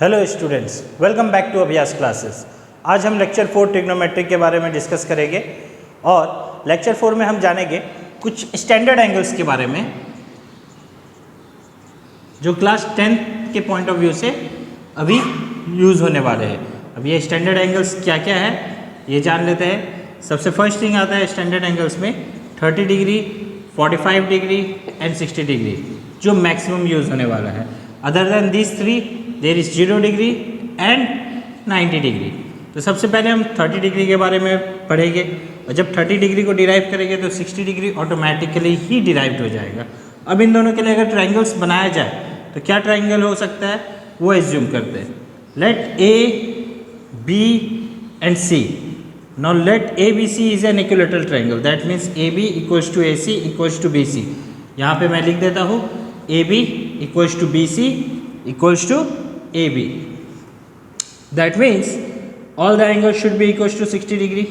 Hello students, welcome back to Abhyas classes. आज हम lecture 4 trigonometry के बारे में डिस्कस करेंगे और लेक्चर 4 में हम जानेंगे कुछ स्टैंडर्ड एंगल्स के बारे में जो क्लास 10 के पॉइंट ऑफ व्यू से अभी यूज़ होने वाले हैं। अब ये स्टैंडर्ड एंगल्स क्या क्या है ये जान लेते हैं। सबसे फर्स्ट थिंग आता है स्टैंडर्ड एंगल्स में 30 डिग्री, 45 डिग्री एंड 60 डिग्री जो मैक्सिमम यूज़ होने वाला है। Other than these three there is 0 degree and 90 degree. तो सबसे पहले हम 30 डिग्री के बारे में पढ़ेंगे और जब 30 डिग्री को डिराइव करेंगे तो 60 डिग्री ऑटोमेटिकली ही डिराइव हो जाएगा। अब इन दोनों के लिए अगर ट्राइंगल्स बनाया जाए तो क्या ट्राइंगल हो सकता है वो एज्यूम करते हैं। Let A B and C. Now let A B C is an equilateral triangle, that means A B equals to A C equals to B C. यहाँ पे मैं लिख देता हूँ A B equals to B C equals to AB. That means all the angles should be equals to 60 degree.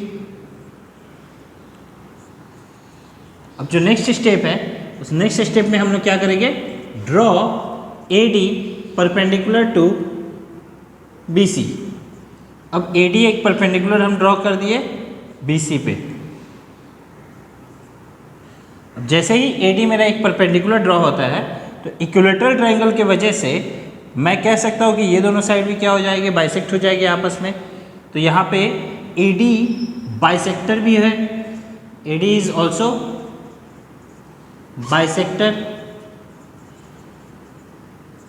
अब जो next step है उस नेक्स्ट स्टेप में हम लोग क्या करेंगे, draw AD perpendicular to BC। अब AD एक परपेंडिकुलर हम ड्रॉ कर दिए BC पे। अब जैसे ही AD मेरा एक परपेंडिकुलर ड्रॉ होता है तो इक्विलैटरल ट्रायंगल की वजह से मैं कह सकता हूँ कि ये दोनों साइड भी क्या हो जाएंगे, बाइसेक्ट हो जाएंगे आपस में। तो यहाँ पे AD बाइसेक्टर भी है, AD is also bisector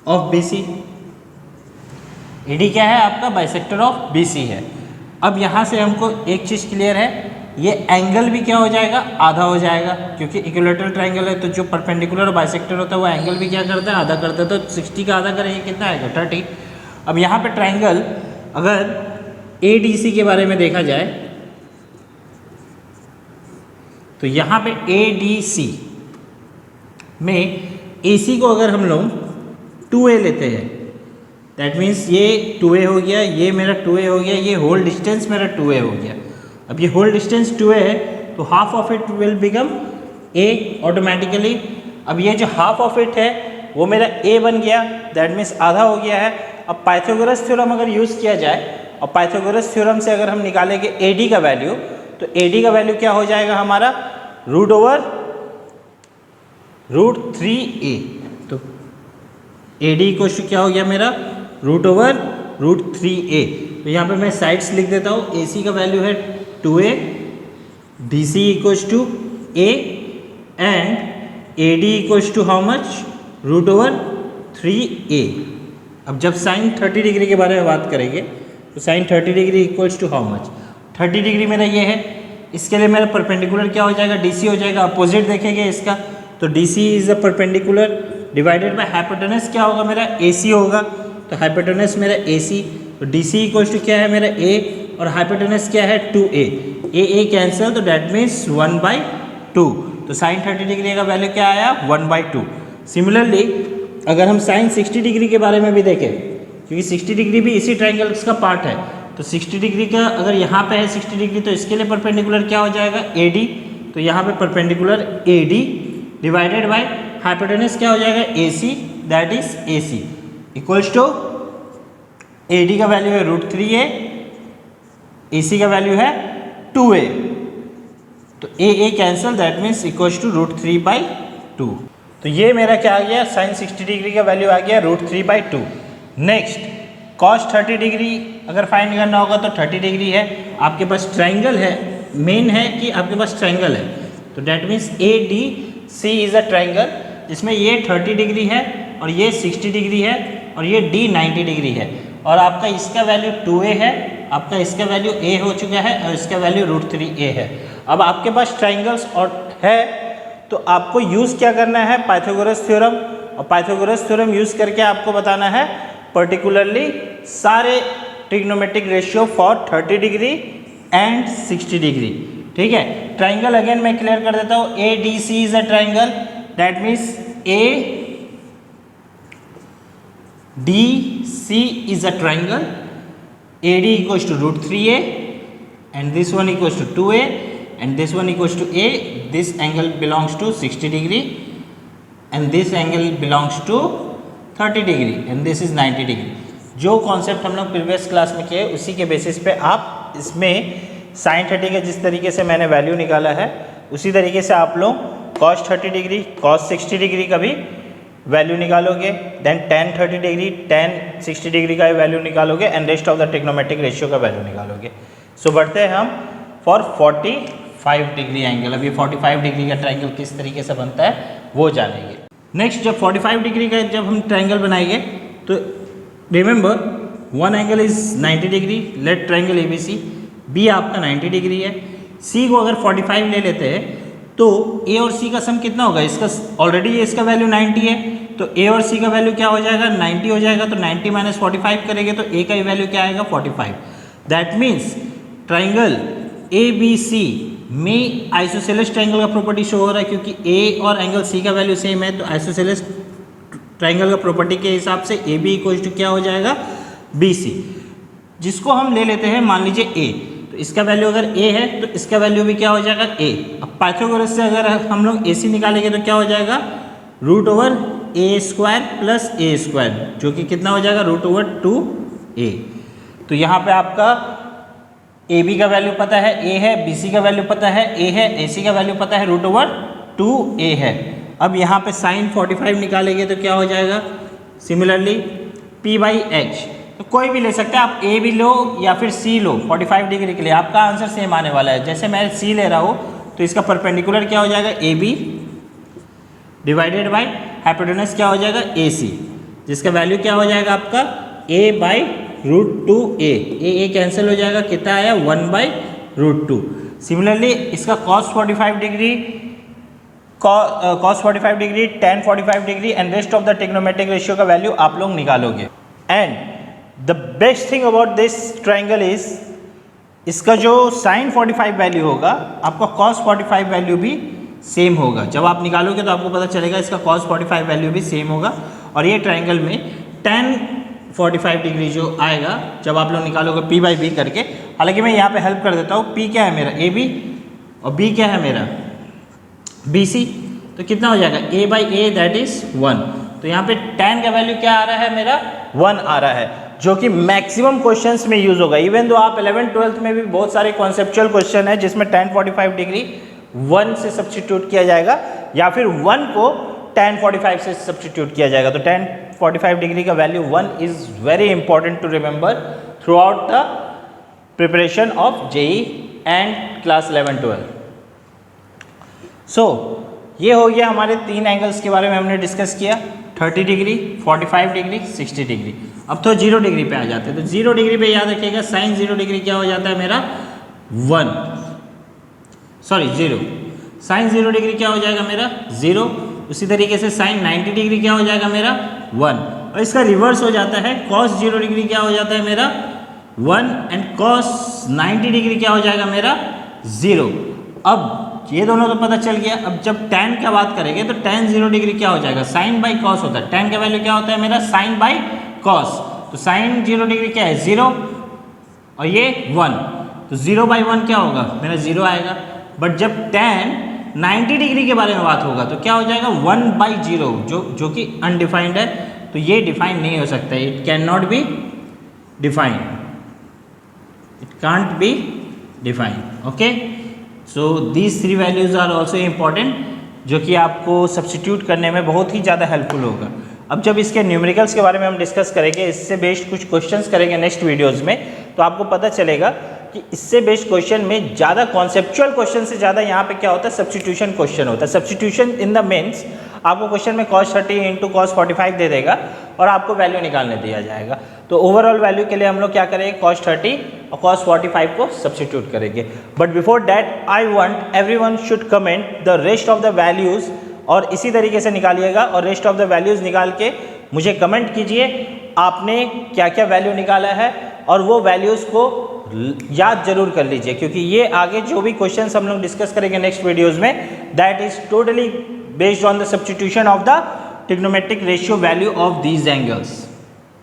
of BC। AD क्या है आपका, बाइसेक्टर ऑफ BC है। अब यहाँ से हमको एक चीज़ क्लियर है, ये एंगल भी क्या हो जाएगा, आधा हो जाएगा, क्योंकि इक्विलैटरल ट्रायंगल है तो जो परपेंडिकुलर और बाइसेक्टर होता है वो एंगल भी क्या करता है, आधा करता है। तो 60 का आधा करेंगे कितना आएगा, 30। अब यहाँ पे ट्रायंगल अगर ADC के बारे में देखा जाए तो यहाँ पे ADC में AC को अगर हम लोग 2A लेते हैं, दैट मीन्स ये 2A हो गया, ये मेरा 2A हो गया, ये होल डिस्टेंस मेरा 2A हो गया। अब ये होल डिस्टेंस 2A है तो half of it will become A automatically. अब ये जो हाफ ऑफ इट है वो मेरा A बन गया, दैट मीन्स आधा हो गया है। अब पाइथागोरस थ्योरम अगर यूज़ किया जाए और पाइथागोरस थ्योरम से अगर हम निकालेंगे AD का वैल्यू, तो AD का वैल्यू क्या हो जाएगा हमारा, रूट ओवर रूट 3A। तो AD इक्वल्स टू क्या हो गया मेरा, रूट ओवर रूट 3A। तो यहाँ पे मैं साइड्स लिख देता हूँ, AC का वैल्यू है 2A, DC equals to A एंड AD equals to how much, root over 3A। अब जब साइन 30 डिग्री के बारे में बात करेंगे तो sine 30 degree equals to how much, 30 degree मेरा ये है, इसके लिए मेरा परपेंडिकुलर क्या हो जाएगा, DC हो जाएगा। अपोजिट देखेंगे इसका तो DC is a perpendicular divided by hypotenuse क्या होगा मेरा, AC होगा। तो हाइपोटेनस मेरा AC, तो DC इक्वल्स टू क्या है मेरा A और हाइपोटेनस क्या है 2A। A कैंसिल तो डेट मीन्स 1/2। तो साइन 30 डिग्री का वैल्यू क्या आया, 1/2। सिमिलरली अगर हम साइन 60 डिग्री के बारे में भी देखें, क्योंकि 60 डिग्री भी इसी ट्रायंगल्स का पार्ट है, तो 60 डिग्री का अगर यहाँ पे है 60 डिग्री तो इसके लिए परपेंडिकुलर क्या हो जाएगा, AD। तो यहाँ पे perpendicular AD divided by hypotenuse क्या हो जाएगा, AC, that is AC equals to AD का वैल्यू है रूट 3A, AC का वैल्यू है 2A। तो A cancel, that means equals to root 3/2। तो ये मेरा क्या आ गया, साइन 60 डिग्री का वैल्यू आ गया रूट 3/2। नेक्स्ट कॉस 30 डिग्री अगर फाइंड करना होगा तो 30 डिग्री है, आपके पास ट्राइंगल है, मेन है कि आपके पास ट्राइंगल है, तो that means ADC is a triangle जिसमें ये 30 डिग्री है और ये 60 डिग्री है और ये D 90 डिग्री है। और आपका इसका वैल्यू 2A है, आपका इसका वैल्यू A हो चुका है और इसका वैल्यू रूट 3A है। अब आपके पास ट्राइंगल्स और है तो आपको यूज़ क्या करना है, पाइथागोरस थ्योरम। और पाइथागोरस थ्योरम यूज़ करके आपको बताना है पर्टिकुलरली सारे trigonometric ratio for 30 degree and 60 degree. ठीक है, ट्राइंगल अगेन मैं क्लियर कर देता हूँ, ADC is a triangle, that means ADC is a triangle, AD equals to root 3A and this one equals to 2A and this one equals to A. This angle belongs to 60 degree and this angle belongs to 30 degree and this is 90 degree. जो concept हम लोग previous class में किए उसी के basis पे आप इसमें साइन 30 का जिस तरीके से मैंने वैल्यू निकाला है उसी तरीके से आप लोग कॉस 30 डिग्री कॉस 60 डिग्री का भी वैल्यू निकालोगे, then tan 30 degree tan 60 degree का वैल्यू निकालोगे and rest of the trigonometric ratio का वैल्यू निकालोगे। सो बढ़ते हैं हम फॉर 45 डिग्री एंगल। अब ये 45 डिग्री का ट्रायंगल किस तरीके से बनता है वो जानेंगे। नेक्स्ट जब 45 डिग्री का जब हम ट्रायंगल बनाएंगे तो remember one angle is 90 degree, let triangle ABC, B आपका 90 डिग्री है, C को अगर 45 ले लेते हैं तो A और C का सम कितना होगा, इसका ऑलरेडी इसका वैल्यू 90 है तो A और C का वैल्यू क्या हो जाएगा 90 हो जाएगा, तो 90 माइनस 45 करेंगे तो A का वैल्यू क्या आएगा 45। दैट मीन्स ट्राइंगल ABC में आइसोसेलेस ट्राइंगल का प्रॉपर्टी शो हो रहा है क्योंकि A और एंगल C का वैल्यू सेम है, तो आइसोसेलेस ट्राइंगल का प्रॉपर्टी के हिसाब से AB इक्वल टू क्या हो जाएगा BC, जिसको हम ले लेते हैं मान लीजिए A, तो इसका वैल्यू अगर A है तो इसका वैल्यू भी क्या हो जाएगा A। अब पाइथागोरस से अगर हम लोग AC निकालेंगे तो क्या हो जाएगा root over A square plus A square, जो कि कितना हो जाएगा रूट ओवर 2A। तो यहाँ पे आपका AB का वैल्यू पता है A है, BC का वैल्यू पता है A है, AC का वैल्यू पता है रूट ओवर 2A है। अब यहाँ पे साइन 45 निकालेंगे तो क्या हो जाएगा सिमिलरली P/H, तो कोई भी ले सकते हैं आप, A भी लो या फिर C लो 45 डिग्री के लिए, आपका आंसर सेम आने वाला है। जैसे मैं C ले रहा हूँ तो इसका परपेंडिकुलर क्या हो जाएगा AB डिवाइडेड बाय हाइपोटेनस क्या हो जाएगा AC, जिसका वैल्यू क्या हो जाएगा आपका A/√2A, A कैंसिल हो जाएगा, कितना आया 1/√2। सिमिलरली इसका cos 45 degree tan 45 degree and rest of the trigonometric ratio का वैल्यू आप लोग निकालोगे। And the best thing about this triangle is इसका जो साइन 45 वैल्यू होगा आपका cos 45 वैल्यू भी सेम होगा। जब आप निकालोगे तो आपको पता चलेगा इसका cos 45 वैल्यू भी सेम होगा, और ये ट्राइंगल में tan 45 डिग्री जो आएगा जब आप लोग निकालोगे P/B करके, हालांकि मैं यहाँ पे हेल्प कर देता हूँ, P क्या है मेरा AB और B क्या है मेरा BC, तो कितना हो जाएगा A/A दैट इज 1। तो यहाँ पे tan का वैल्यू क्या आ रहा है मेरा 1 आ रहा है, जो कि मैक्सिमम क्वेश्चंस में यूज होगा। इवन दो आप 11th-12th में भी बहुत सारे कॉन्सेप्चुअल क्वेश्चन है जिसमें tan 45 डिग्री 1 से सब्सटीट्यूट किया जाएगा या फिर 1 को tan 45 से सब्सटीट्यूट किया जाएगा। तो tan 45 डिग्री का value 1 is very important to remember through the preparation of JEE and class 11-12। So ये हो गया हमारे 3 एंगल्स के बारे में हमने डिस्कस किया, 30 डिग्री 45 डिग्री 60 डिग्री। अब तो 0 डिग्री पे आ जाते हैं, तो 0 डिग्री पे याद रखिएगा साइन 0 डिग्री क्या हो जाता है मेरा 0, साइन 0 डिग्री क्या हो जाएगा मेरा 0। उसी तरीके से साइन 90 डिग्री क्या हो जाएगा मेरा 1, और इसका रिवर्स हो जाता है cos 0 डिग्री क्या हो जाता है मेरा 1 एंड cos 90 डिग्री क्या हो जाएगा मेरा 0। अब ये दोनों तो पता चल गया। अब जब tan का बात करेंगे तो tan 0 डिग्री क्या हो जाएगा साइन बाई कॉस होता है, tan का वैल्यू क्या होता है मेरा साइन बाई कॉस, तो साइन 0 डिग्री क्या है 0 और ये 1, तो 0/1 क्या होगा मेरा 0 आएगा। बट जब tan 90 डिग्री के बारे में बात होगा तो क्या हो जाएगा 1/0, जो कि अनडिफाइंड है, तो ये डिफाइन नहीं हो सकता, it can not be defined, it can't be defined. Okay, so these 3 values are also important, जो कि आपको सब्सटीट्यूट करने में बहुत ही ज़्यादा हेल्पफुल होगा। अब जब इसके न्यूमेरिकल्स के बारे में हम डिस्कस करेंगे, इससे बेस्ड कुछ क्वेश्चंस करेंगे नेक्स्ट वीडियोस में, तो आपको पता चलेगा कि इससे बेस्ड क्वेश्चन में ज़्यादा कॉन्सेप्चुअल क्वेश्चन से ज़्यादा यहाँ पे क्या होता है सब्सटीट्यूशन क्वेश्चन होता है। सब्सटीट्यूशन इन द मीन्स आपको क्वेश्चन में cos 30 इंटू cos 45 दे देगा और आपको वैल्यू निकालने दिया जाएगा। तो ओवरऑल वैल्यू के लिए हम लोग क्या करेंगे cos 30 और cos 45 को सब्सटीट्यूट करेंगे। But before that I want everyone should comment the rest of the values, और इसी तरीके से निकालिएगा और रेस्ट ऑफ द वैल्यूज़ निकाल के मुझे कमेंट कीजिए आपने क्या क्या वैल्यू निकाला है, और वो वैल्यूज़ को याद जरूर कर लीजिए, क्योंकि ये आगे जो भी क्वेश्चंस हम लोग डिस्कस करेंगे नेक्स्ट वीडियोज़ में, that is totally based on the substitution of the trigonometric ratio value of these angles.